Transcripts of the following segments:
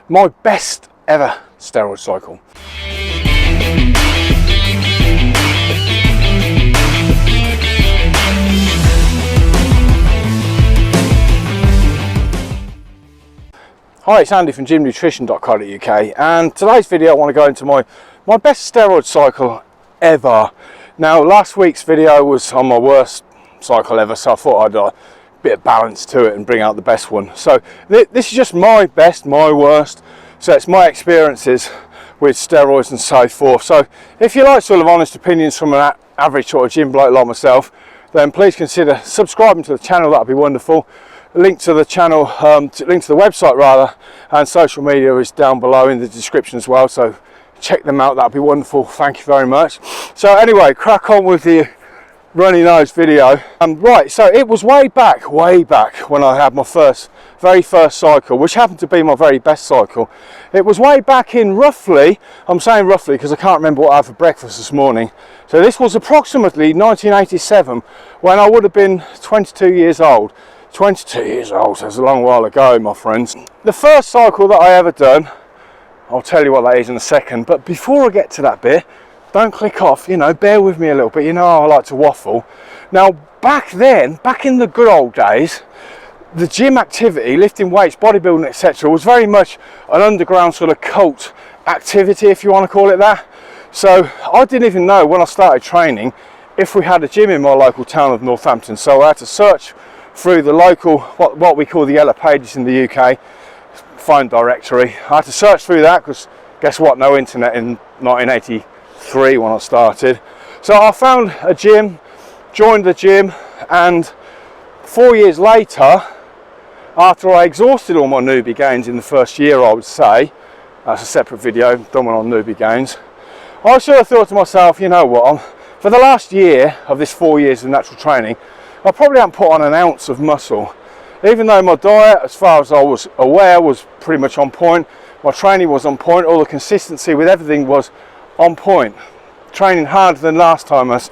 my best ever steroid cycle. Hi, it's Andy from gymnutrition.co.uk, and today's video I want to go into my best steroid cycle ever. Now, last week's video was on my worst cycle ever, so I thought I'd a bit of balance to it and bring out the best one. So this is just my best, my worst, so it's my experiences with steroids and so forth. So if you like sort of honest opinions from an average sort of gym bloke like myself, then please consider subscribing to the channel. That'd be wonderful. Link to the channel, link to the website rather, and social media is down below in the description as well, so check them out. That'd be wonderful. Thank you very much. So anyway, crack on with the runny nose video. Right, so it was way back when I had my very first cycle, which happened to be my very best cycle. It was way back in roughly, I'm saying roughly because I can't remember what I had for breakfast this morning. So this was approximately 1987, when I would have been 22 years old. 22 years old, that's a long while ago, my friends. The first cycle that I ever done, I'll tell you what that is in a second, but before I get to that bit, don't click off, you know, bear with me a little bit, you know how I like to waffle. Now, back then, back in the good old days, the gym activity, lifting weights, bodybuilding, etc., was very much an underground sort of cult activity, if you want to call it that. So I didn't even know when I started training if we had a gym in my local town of Northampton, so I had to search through the local, what we call the Yellow Pages in the UK, phone directory. I had to search through that because guess what, no internet in 1983 when I started. So I found a gym, joined the gym, and 4 years later, after I exhausted all my newbie gains in the first year, I would say, that's a separate video, done one on newbie gains, I sort of thought to myself, you know what, for the last year of this 4 years of natural training, I probably haven't put on an ounce of muscle. Even though my diet, as far as I was aware, was pretty much on point, my training was on point, all the consistency with everything was on point. Training harder than last time, as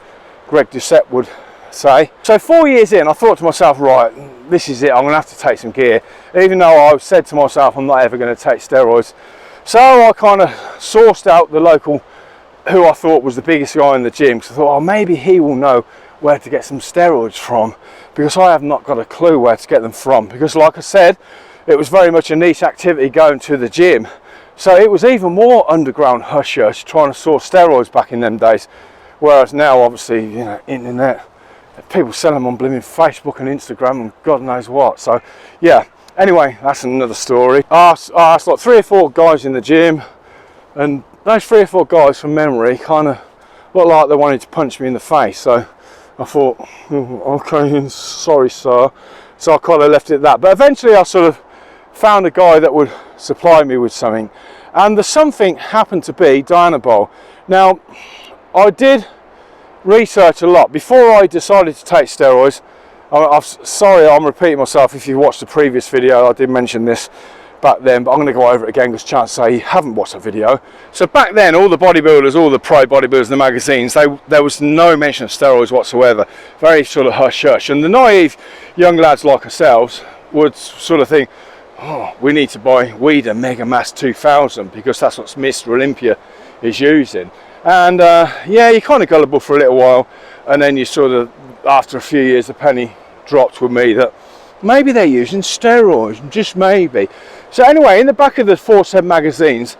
Greg Doucette would say. So 4 years in, I thought to myself, right, this is it, I'm going to have to take some gear. Even though I said to myself, I'm not ever going to take steroids. So I kind of sourced out the local, who I thought was the biggest guy in the gym, because I thought, oh, maybe he will know where to get some steroids from, because I have not got a clue where to get them from, because like I said, it was very much a niche activity going to the gym, so it was even more underground hush hush trying to source steroids back in them days, whereas now obviously, you know, internet, people sell them on blooming Facebook and Instagram and God knows what. So yeah, anyway, that's another story. I asked like 3 or 4 guys in the gym, and those 3 or 4 guys from memory kind of looked like they wanted to punch me in the face, so I thought, oh, okay, sorry sir. So I kind of left it at that. But eventually I sort of found a guy that would supply me with something. And the something happened to be Dianabol. Now, I did research a lot. Before I decided to take steroids, sorry I'm repeating myself, if you watched the previous video, I did mention this back then, but I'm going to go over it again because chances say you haven't watched the video. So back then, all the bodybuilders, all the pro bodybuilders in the magazines, there was no mention of steroids whatsoever. Very sort of hush hush, and the naive young lads like ourselves would sort of think, oh, we need to buy Weeder Mega Mass 2000 because that's what Mr. Olympia is using. And yeah, you're kind of gullible for a little while, and then you sort of, after a few years, the penny dropped with me that maybe they're using steroids, just maybe. So anyway, in the back of the 4 magazines,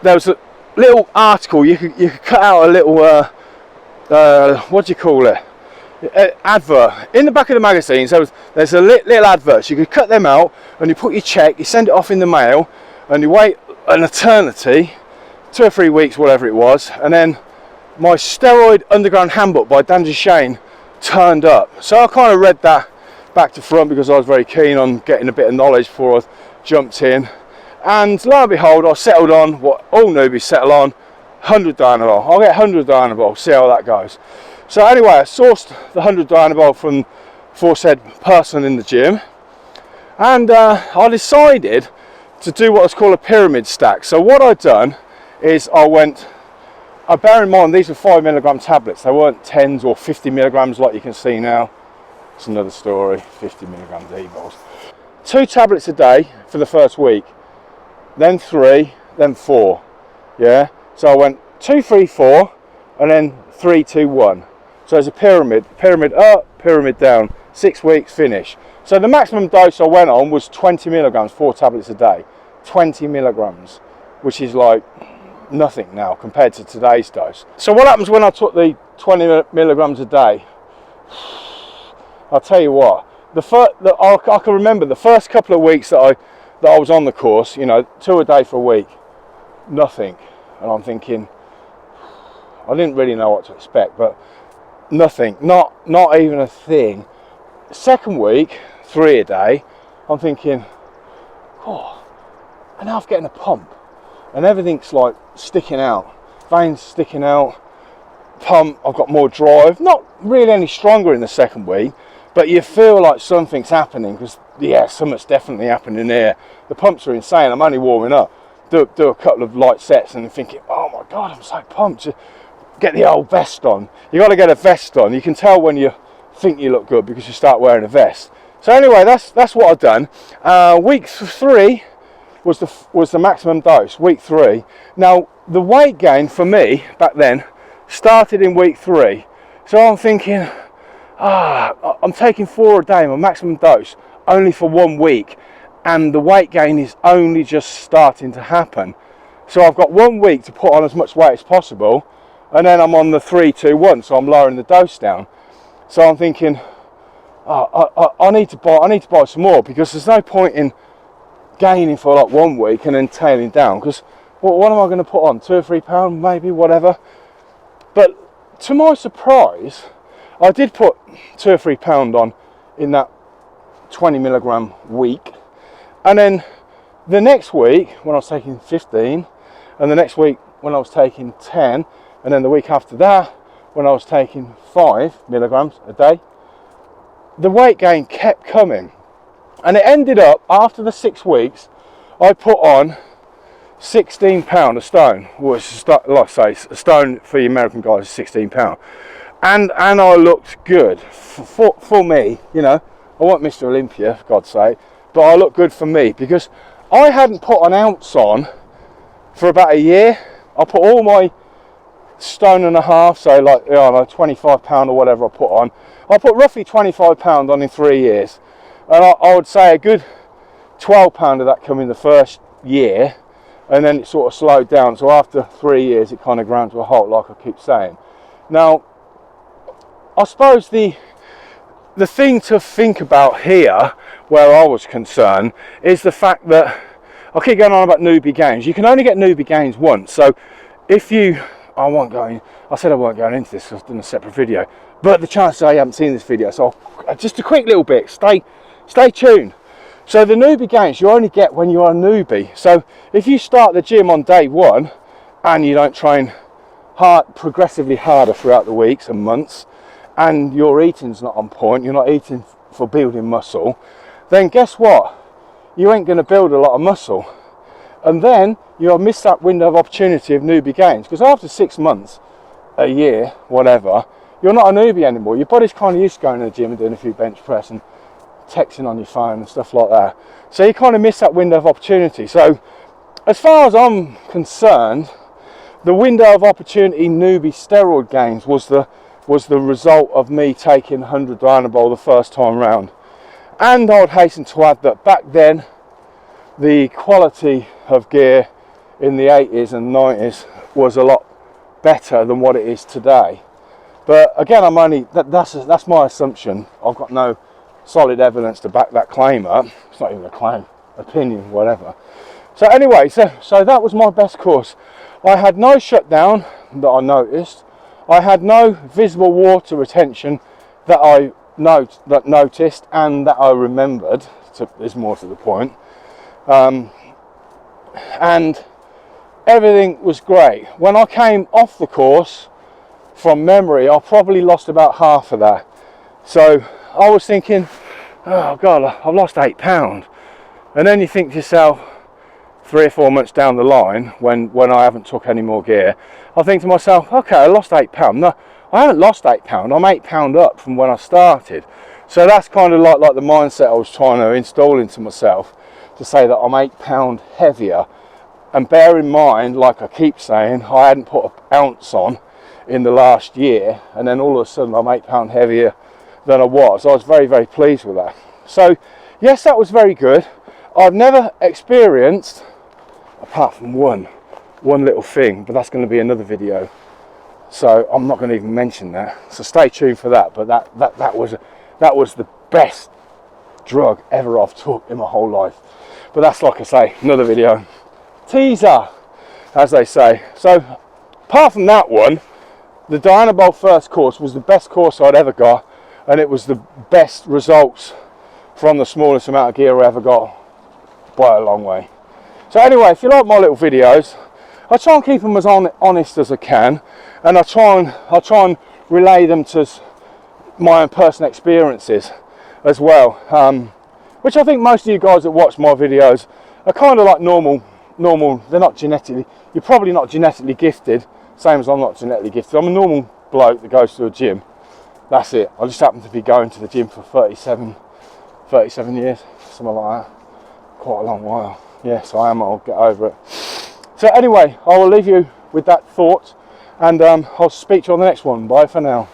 there was a little article. You could cut out a little, what do you call it? Advert. In the back of the magazines, there's a little adverts. You could cut them out, and you put your check, you send it off in the mail, and you wait an eternity, 2 or 3 weeks, whatever it was, and then my Steroid Underground Handbook by Dandy Shane turned up. So I kind of read that back to front because I was very keen on getting a bit of knowledge before I jumped in, and lo and behold, I settled on what all newbies settle on, 100 Dianabol. I'll get 100 Dianabol, see how that goes. So anyway, I sourced the 100 Dianabol from aforesaid person in the gym, and I decided to do what was called a pyramid stack. So what I'd done is I bear in mind these were 5 milligram tablets, they weren't 10s or 50 milligrams like you can see now. It's another story, 50 milligram D-balls. 2 tablets a day for the first week. then 3, then 4. Yeah, so I went 2, 3, 4, and then 3, 2, 1. So there's a pyramid up, pyramid down, 6 weeks, finish. So the maximum dose I went on was 20 milligrams, 4 tablets a day. 20 milligrams, which is like nothing now compared to today's dose. So what happens when I took the 20 milligrams a day? I'll tell you what, I can remember the first couple of weeks that I was on the course, you know, 2 a day for a week, nothing. And I'm thinking, I didn't really know what to expect, but nothing, not even a thing. Second week, 3 a day, I'm thinking, oh, and now I'm getting a pump, and everything's like sticking out, veins sticking out, pump, I've got more drive, not really any stronger in the second week, but you feel like something's happening, because yeah, something's definitely happening here. The pumps are insane, I'm only warming up, do a couple of light sets and thinking, oh my god, I'm so pumped. Get the old vest on. You got to get a vest on. You can tell when you think you look good because you start wearing a vest. So anyway, that's what I've done. Week 3 was the maximum dose. Week 3. Now the weight gain for me back then started in week 3. So I'm thinking, I'm taking 4 a day, my maximum dose, only for 1 week, and the weight gain is only just starting to happen. So I've got 1 week to put on as much weight as possible. And then I'm on the 3, 2, 1, so I'm lowering the dose down. So I'm thinking, I need to buy some more, because there's no point in gaining for like 1 week and then tailing down. Because what am I going to put on? 2 or 3 pounds, maybe, whatever. But to my surprise, I did put 2 or 3 pounds on in that 20 milligram week, and then the next week when I was taking 15, and the next week when I was taking 10. And then the week after that, when I was taking 5 milligrams a day, the weight gain kept coming. And it ended up, after the 6 weeks, I put on 16 pound a stone, which, like I say, a stone for the American guys is 16 pound. And I looked good for me, you know. I wasn't Mr. Olympia, for God's sake, but I looked good for me, because I hadn't put an ounce on for about a year. I put all my stone and a half, so like, you know, 25 pound or whatever I put on. I put roughly 25 pound on in 3 years, and I would say a good 12 pound of that come in the first year, and then it sort of slowed down. So after 3 years, it kind of ground to a halt, like I keep saying. Now, I suppose the thing to think about here, where I was concerned, is the fact that I keep going on about newbie gains. You can only get newbie gains once. So if you, I said I won't go into this, I've done a separate video, but the chances are you haven't seen this video, so just a quick little bit, stay tuned. So the newbie gains you only get when you are a newbie. So if you start the gym on day 1 and you don't train hard, progressively harder throughout the weeks and months, and your eating's not on point, you're not eating for building muscle, then guess what? You ain't going to build a lot of muscle. And then you'll miss that window of opportunity of newbie gains, because after 6 months, a year, whatever, you're not a newbie anymore. Your body's kind of used to going to the gym and doing a few bench press and texting on your phone and stuff like that. So you kind of miss that window of opportunity. So as far as I'm concerned, the window of opportunity newbie steroid gains was the result of me taking 100 Dynabol the first time round. And I would hasten to add that back then, the quality of gear in the 80s and 90s was a lot better than what it is today. But again, that's my assumption. I've got no solid evidence to back that claim up. It's not even a claim, opinion, whatever. So anyway, so that was my best course. I had no shutdown that I noticed. I had no visible water retention that I noticed and that I remembered, is more to the point. And everything was great. When I came off the course, from memory, I probably lost about half of that. So I was thinking, oh God, I've lost 8 pounds. And then you think to yourself, 3 or 4 months down the line, when I haven't took any more gear, I think to myself, okay, I lost 8 pounds. No, I haven't lost 8 pounds. I'm 8 pounds up from when I started. So that's kind of like the mindset I was trying to install into myself, to say that I'm 8 pounds heavier And bear in mind, like I keep saying, I hadn't put an ounce on in the last year, and then all of a sudden I'm 8 pounds heavier than I was. I was very, very pleased with that. So yes, that was very good. I've never experienced, apart from one little thing, but that's going to be another video, so I'm not going to even mention that, so stay tuned for that. But that was the best drug ever I've took in my whole life. But that's, like I say, another video. Teaser, as they say. So apart from that one, the Diana Bowl first course was the best course I'd ever got, and it was the best results from the smallest amount of gear I ever got by a long way. So anyway, if you like my little videos, I try and keep them as honest as I can, and I try and relay them to my own personal experiences as well, which I think most of you guys that watch my videos are kind of like normal. They're not genetically, you're probably not genetically gifted, same as I'm not genetically gifted. I'm a normal bloke that goes to a gym. That's it. I just happen to be going to the gym for 37 years, something like that. Quite a long while. Yes, I am. I'll get over it. So anyway, I will leave you with that thought, and I'll speak to you on the next one. Bye for now.